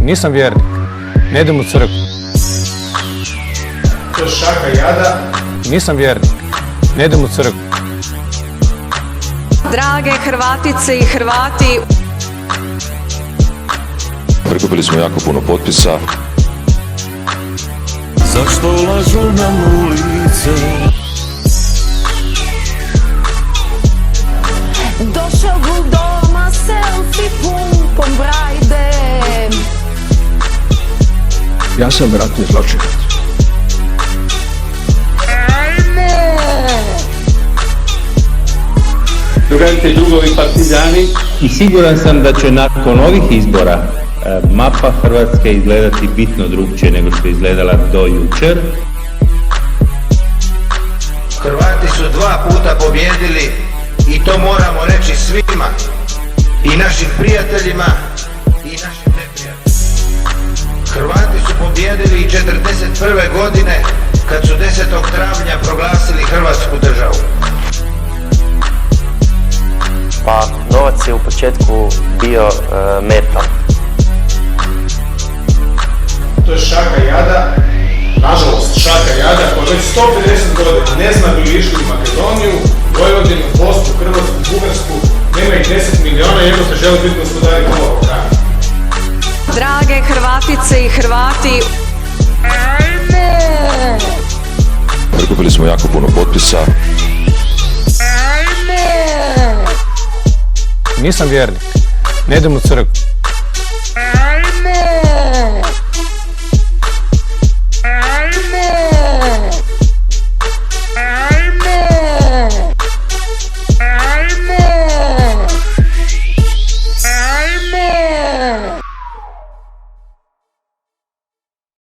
Nisam vjernik, ne idem u crkvu. To je šaka jada. Nisam vjernik, ne idem u crkvu. Drage Hrvatice i Hrvati, Prikupili smo jako puno potpisa. Zašto lažu nam ulice? došao u doma, selfie pumpom brajde. Ja sam ratni zločinac. Drugarice i drugovi partizani, i siguran sam da će nakon ovih izbora mapa Hrvatske izgledati bitno drugčije nego što je izgledala do jučer. Hrvati su 2 puta pobjedili i to moramo reći svima, i našim prijateljima i našim neprijateljima. Hrvati su pobjedili i 1941. godine kad su 10. travnja proglasili Hrvatsku državu. Pa novac je u početku bio meta. To je šaka jada, nažalost šaka jada koja već 150 godina ne zna bi li išli u Makedoniju, Vojvodinu, Bosnu, Hrvatsku, Bugarsku, nema ih 10 miliona i jedno se želi biti gospodari ovog Balkana. Drage Hrvatice i Hrvati, Prikupili smo jako puno potpisa. Nisam vjernik, ne idem u crkvu.